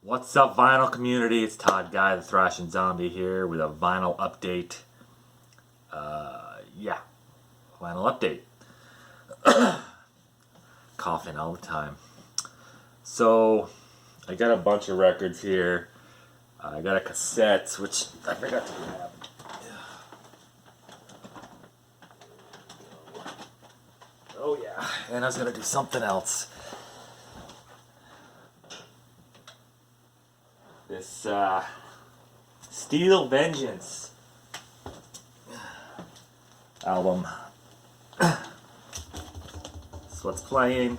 What's up, vinyl community? It's Todd Guy, the Thrash and Zombie here with a vinyl update. Vinyl update. Coughing all the time. So, I got a bunch of records here. I got a cassette, which I forgot to grab. Oh yeah, and I was gonna do something else. This Steel Vengeance album. That's what's playing.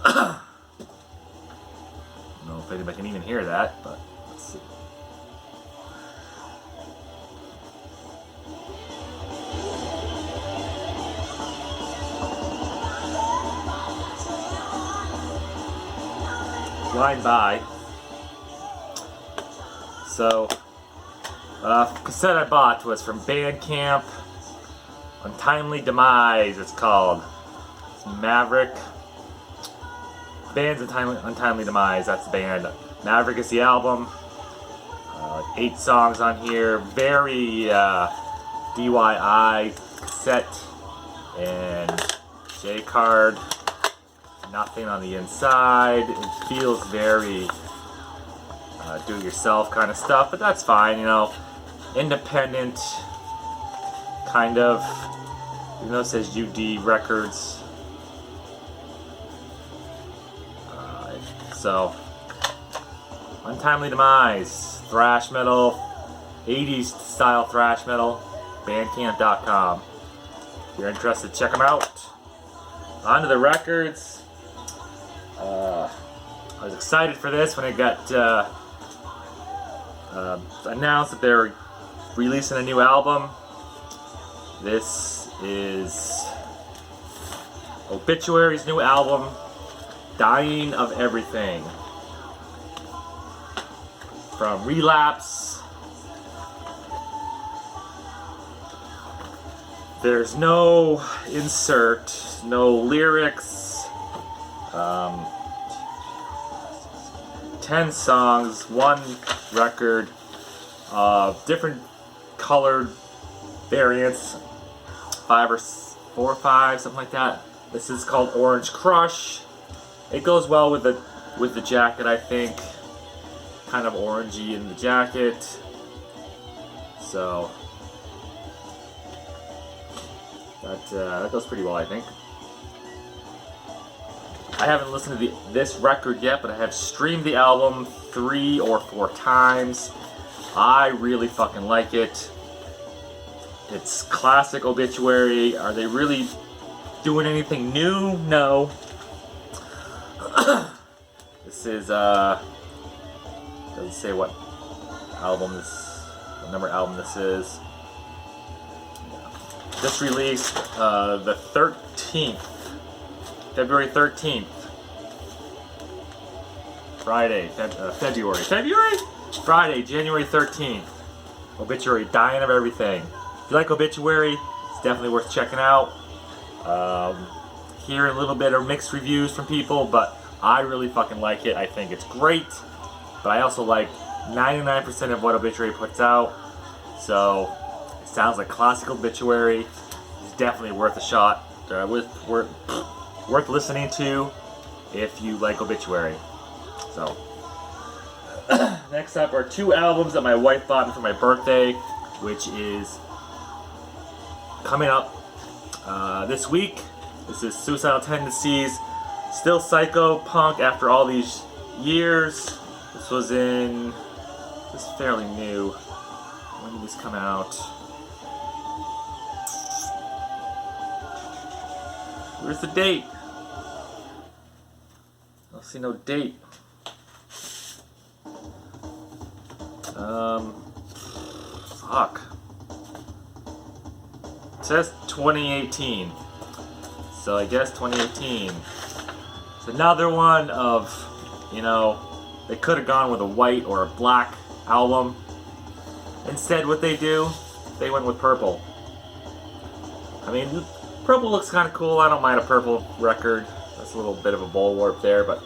I don't know if anybody can even hear that, but let's see. Flying by. So, cassette I bought was from Bandcamp. Untimely Demise, it's called. It's Maverick. Band's Untimely Demise, that's the band. Maverick is the album. 8 songs on here. Very DIY cassette and J card. Nothing on the inside. It feels very do-it-yourself kind of stuff, but that's fine, you know. Independent, kind of. Even though it says UD Records. So, Untimely Demise, thrash metal, 80s style thrash metal, bandcamp.com. If you're interested, check them out. On to the records. I was excited for this when it got announced that they're releasing a new album. This is Obituary's new album, Dying of Everything. From Relapse. There's no insert, no lyrics. 10 songs, 1 record, different colored variants, 4 or 5, something like that. This is called Orange Crush. It goes well with the jacket, I think. Kind of orangey in the jacket. So that goes pretty well, I think. I haven't listened to this record yet, but I have streamed the album 3 or 4 times. I really fucking like it. It's classic Obituary. Are they really doing anything new? No. This is doesn't say what number album this is. This released the 13th. February 13th. Friday, February. Friday, January 13th. Obituary, Dying of Everything. If you like Obituary, it's definitely worth checking out. Hearing a little bit of mixed reviews from people, but I really fucking like it. I think it's great. But I also like 99% of what Obituary puts out. So, it sounds like classic Obituary. It's definitely worth a shot. Worth listening to if you like Obituary. So, next up are 2 albums that my wife bought me for my birthday, which is coming up this week. This is Suicidal Tendencies, Still Psycho Punk After All These Years. This is fairly new. When did this come out? Where's the date? I don't see no date. Fuck. It says 2018. So I guess 2018. It's another one of, you know, they could have gone with a white or a black album. Instead, what they do, they went with purple. I mean, purple looks kind of cool. I don't mind a purple record. It's a little bit of a bowl warp there, but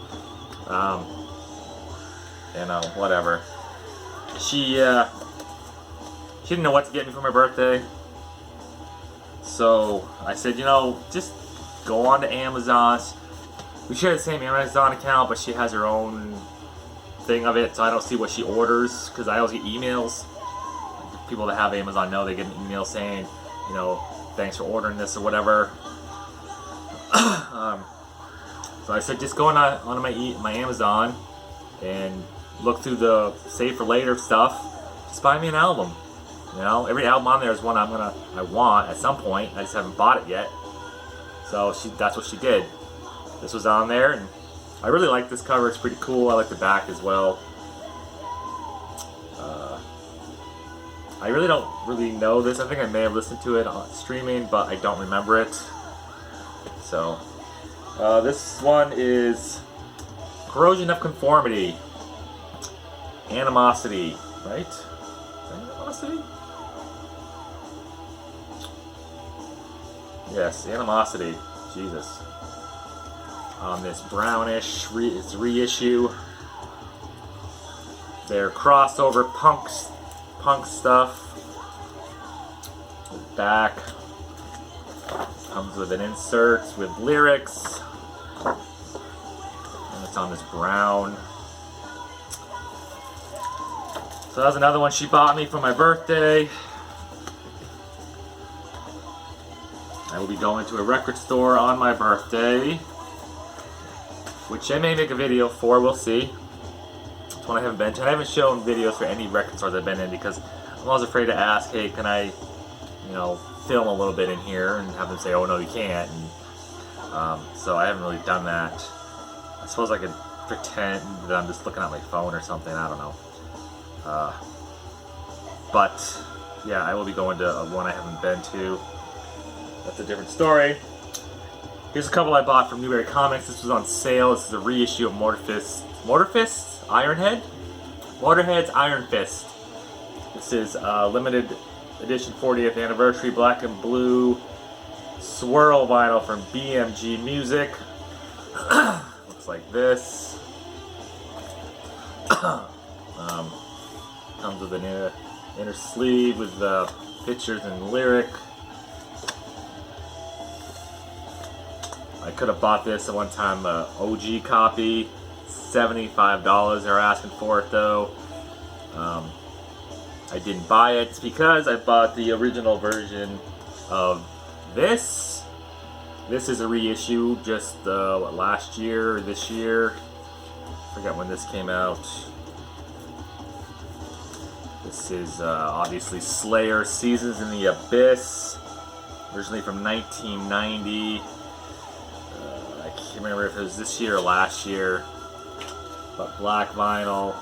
you know, whatever. She didn't know what to get me for my birthday, so I said, you know, just go on to Amazon. We share the same Amazon account, but she has her own thing of it, so I don't see what she orders, because I always get emails. People that have Amazon know they get an email saying, you know, thanks for ordering this or whatever. So I said, just go on my Amazon and look through the save for later stuff. Just buy me an album. You know, every album on there is one I want at some point. I just haven't bought it yet. So that's what she did. This was on there, and I really like this cover. It's pretty cool. I like the back as well. I really don't know this. I think I may have listened to it on streaming, but I don't remember it. So this one is Corrosion of Conformity. Animosity, right? Is that Animosity? Yes, Animosity. Jesus. On this brownish reissue. Their crossover punk stuff. The back comes with an insert with lyrics. And it's on this brown. So that was another one she bought me for my birthday. I will be going to a record store on my birthday, which I may make a video for, we'll see. It's one I haven't been to. I haven't shown videos for any record stores I've been in because I'm always afraid to ask, hey, can I, you know, film a little bit in here, and have them say, oh no, you can't. And so I haven't really done that. I suppose I could pretend that I'm just looking at my phone or something, I don't know. But yeah, I will be going to one I haven't been to. That's a different story. Here's a couple I bought from Newberry Comics. This was on sale. This is a reissue of Motorfist? Ironhead? Motorhead's Iron Fist. This is limited edition 40th anniversary black and blue swirl vinyl from BMG Music. Looks like this. Comes with an inner sleeve with pictures and lyric. I could have bought this at one time, OG copy, $75. They're asking for it though. I didn't buy it because I bought the original version of this. This is a reissue, just last year or this year. I forget when this came out. This is obviously Slayer, Seasons in the Abyss, originally from 1990. I can't remember if it was this year or last year, but black vinyl,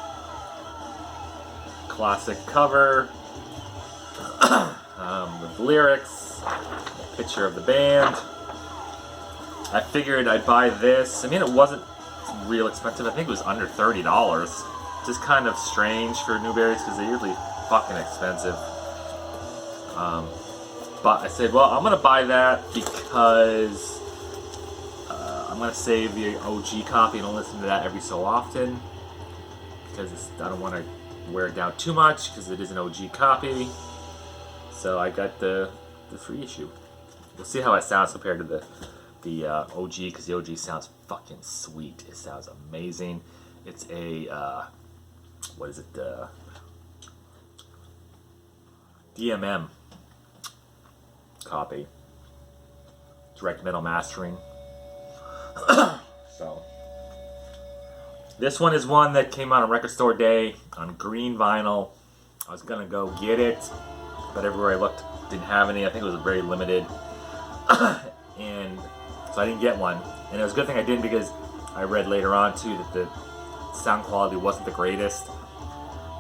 classic cover, with lyrics, a picture of the band. I figured I'd buy this. I mean, it wasn't real expensive. I think it was under $30. Just kind of strange for Newberries because they're usually fucking expensive. But I said, well, I'm gonna buy that because I'm gonna save the OG copy and I'll listen to that every so often because I don't want to wear it down too much because it is an OG copy. So I got the free issue. We'll see how it sounds compared to the OG because the OG sounds fucking sweet. It sounds amazing. It's a what is it? DMM copy. Direct metal mastering. So this one is one that came out on Record Store Day on green vinyl. I was gonna go get it, but everywhere I looked didn't have any. I think it was very limited, and so I didn't get one. And it was a good thing I didn't because I read later on too that the sound quality wasn't the greatest.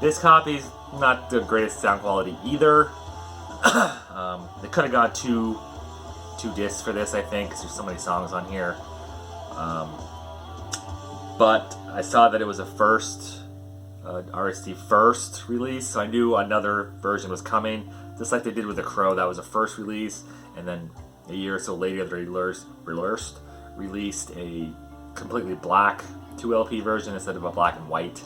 This copy's not the greatest sound quality either. They could have gone two discs for this, I think, because there's so many songs on here. But I saw that it was a RST first release, so I knew another version was coming. Just like they did with The Crow, that was a first release, and then a year or so later they released a completely black 2LP version instead of a black and white.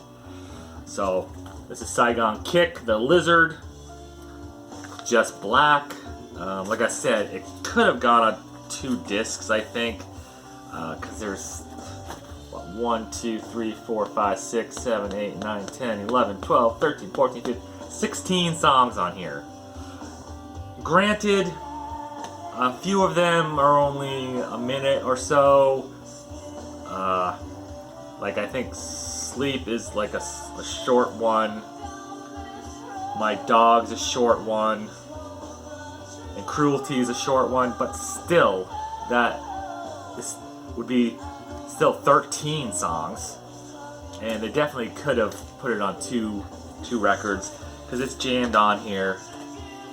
So this is Saigon Kick, the Lizard, just black. Like I said, it could have gone on 2 discs, I think, because there's 1, 2, 3, 4, 5, 6, 7, 8, 9, 10, 11, 12, 13, 14, 15, 16 songs on here. Granted, a few of them are only a minute or so. Like I think Sleep is like a short one. My Dog's a short one. And Cruelty is a short one, but still, this would be still 13 songs. And they definitely could have put it on two records, because it's jammed on here.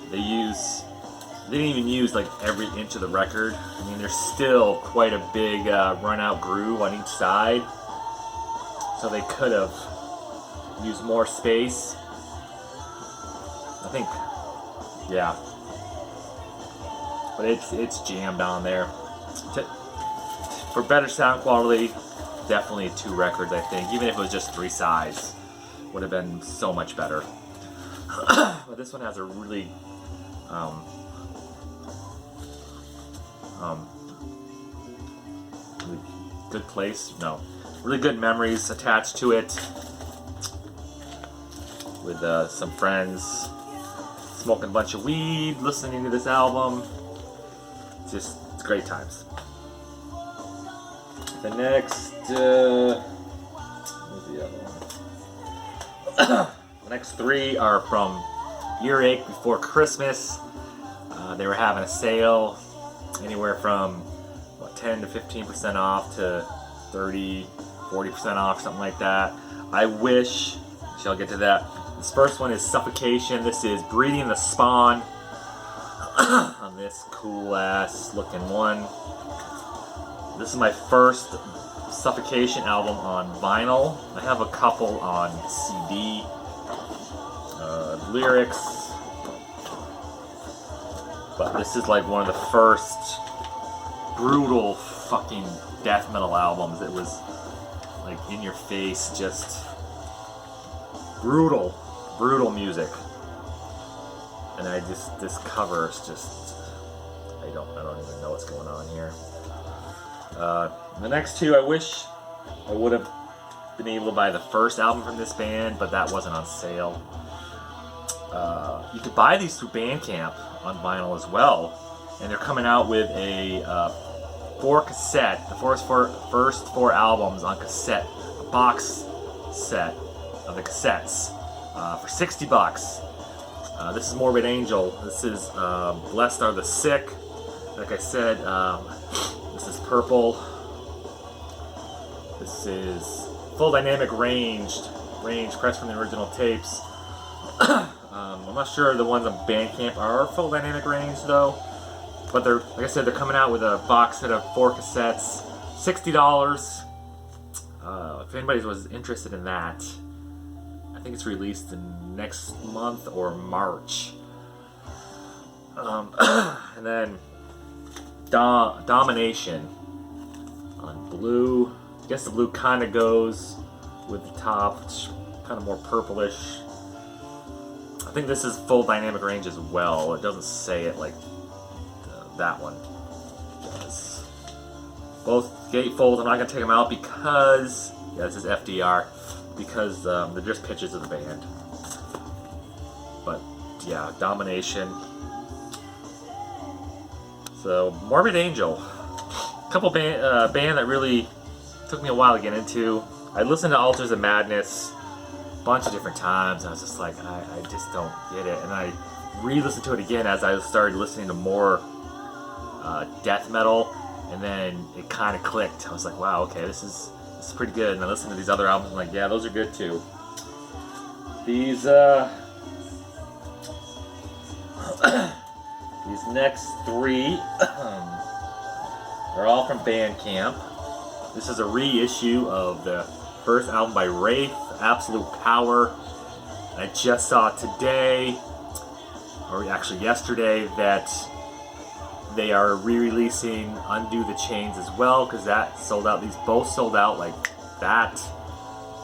They didn't even use like every inch of the record. I mean, there's still quite a big run out groove on each side. So they could have used more space. I think, yeah. But it's jammed on there. For better sound quality, definitely 2 records, I think. Even if it was just 3 sides, would have been so much better. But this one has a really really good place. No, really good memories attached to it. With some friends, smoking a bunch of weed, listening to this album. It's great times. The next, where's the other one? The next 3 are from Earache Before Christmas. They were having a sale, anywhere from 10 to 15% off to 30, 40% off, something like that. I wish, I'll get to that. This first one is Suffocation. This is Breeding the Spawn on this cool ass looking one. This is my first Suffocation album on vinyl. I have a couple on CD. Lyrics. But this is like one of the first brutal fucking death metal albums. It was like in your face, just brutal music. And this cover is just, I don't even know what's going on here. The next 2, I wish I would have been able to buy the first album from this band, but that wasn't on sale. You could buy these through Bandcamp on vinyl as well, and they're coming out with a 4-cassette, the first four albums on cassette, a box set of the cassettes for $60. This is Morbid Angel. This is Blessed Are the Sick. Like I said, this is Purple. This is Full Dynamic Range pressed from the original tapes. I'm not sure the ones on Bandcamp are Full Dynamic Range though, but they're, like I said, they're coming out with a box set of 4 cassettes, $60. If anybody was interested in that, I think it's released in next month or March. And then Domination on blue. I guess the blue kind of goes with the top. It's kind of more purplish. I think this is Full Dynamic Range as well. It doesn't say it like that one does. Both gatefolds, I'm not going to take them out because, yeah, this is FDR, because they're just pictures of the band. But, yeah, Domination. So, Morbid Angel. A couple band that really took me a while to get into. I listened to Altars of Madness a bunch of different times, and I was just like, I just don't get it. And I re-listened to it again as I started listening to more death metal, and then it kind of clicked. I was like, wow, okay, this is pretty good. And I listened to these other albums, and I'm like, yeah, those are good too. These these next 3 are all from Bandcamp. This is a reissue of the first album by Wraith, Absolute Power. I just saw today, or actually yesterday, that They are re-releasing Undo the Chains as well, because that sold out. These both sold out like that.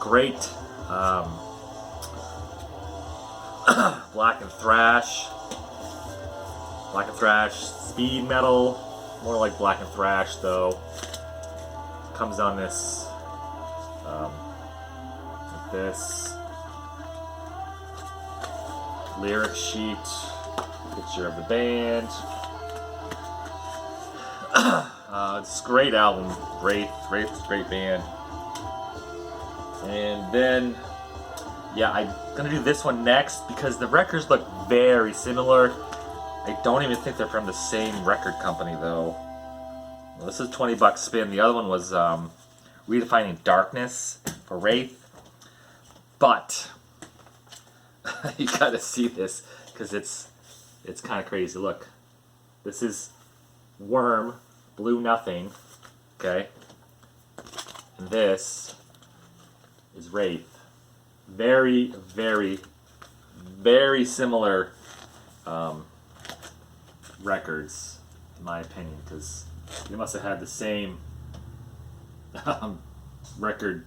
Great. Black and Thrash. Black and Thrash. Speed metal. More like Black and Thrash though. Comes on this. Like this. Lyric sheet. Picture of the band. It's a great album. Great band. And then, yeah, I'm gonna do this one next because the records look very similar. I don't even think they're from the same record company though. Well, this is $20 spin. The other one was Redefining Darkness for Wraith. But you gotta see this because it's kind of crazy. Look, this is Worm, Blue Nothing, okay, and this is Wraith. Very, very, very similar records, in my opinion, because they must have had the same record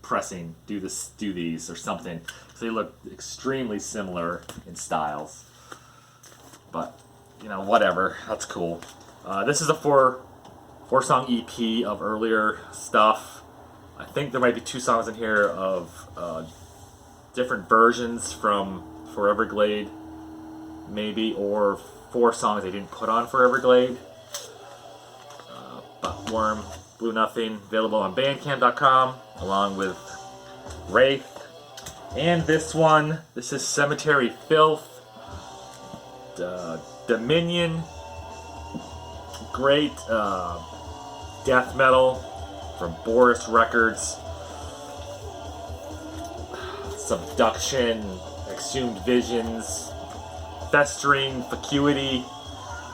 pressing, do these or something, because they look extremely similar in styles. But you know, whatever, that's cool. This is a four-song EP of earlier stuff. I think there might be 2 songs in here of different versions from Foreverglade, maybe, or 4 songs they didn't put on Foreverglade. But Worm, Blue Nothing, available on Bandcamp.com, along with Wraith. And this one, this is Cemetery Filth. Dominion, great death metal from Boris Records. Subduction, Exhumed Visions, Festering Vacuity,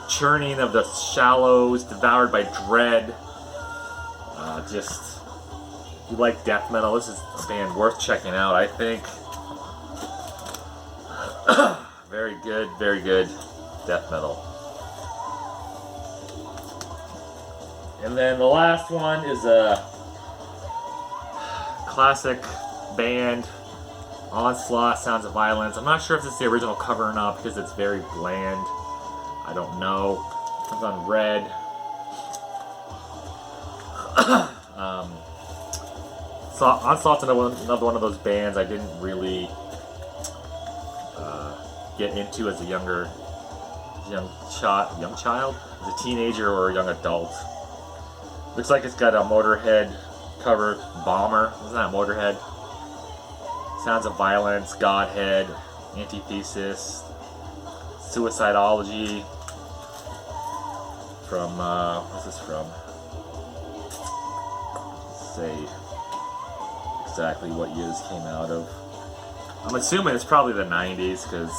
Churning of the Shallows, Devoured by Dread. Just, if you like death metal, this is a band worth checking out, I think. Very good death metal. And then the last one is a classic band, Onslaught, Sounds of Violence. I'm not sure if it's the original cover or not because it's very bland. I don't know. It comes on red. So Onslaught's another one of those bands I didn't really get into as a young child, as a teenager or a young adult. Looks like it's got a Motorhead cover, Bomber. Isn't that Motorhead? Sounds of Violence, Godhead, Antithesis, Suicidology. From what's this from? Let's say exactly what year this came out of. I'm assuming it's probably the 90s because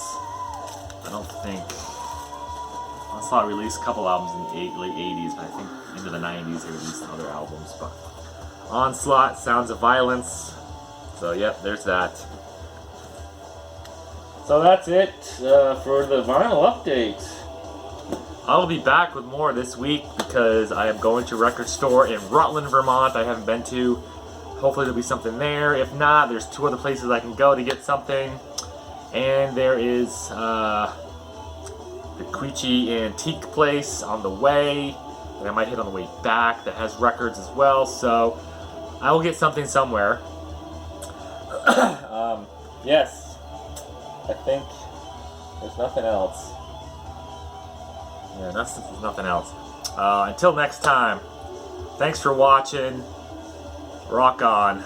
I don't think Onslaught released a couple albums in the late 80s, but I think into the 90s they released other albums. But Onslaught, Sounds of Violence. So yep, there's that. So that's it for the vinyl update. I will be back with more this week because I am going to a record store in Rutland, Vermont I haven't been to. Hopefully there'll be something there. If not, there's 2 other places I can go to get something. And there is the Queechy Antique place on the way that I might hit on the way back that has records as well. So I will get something somewhere. Yes, I think there's nothing else. Yeah, there's nothing else. Until next time, thanks for watching. Rock on.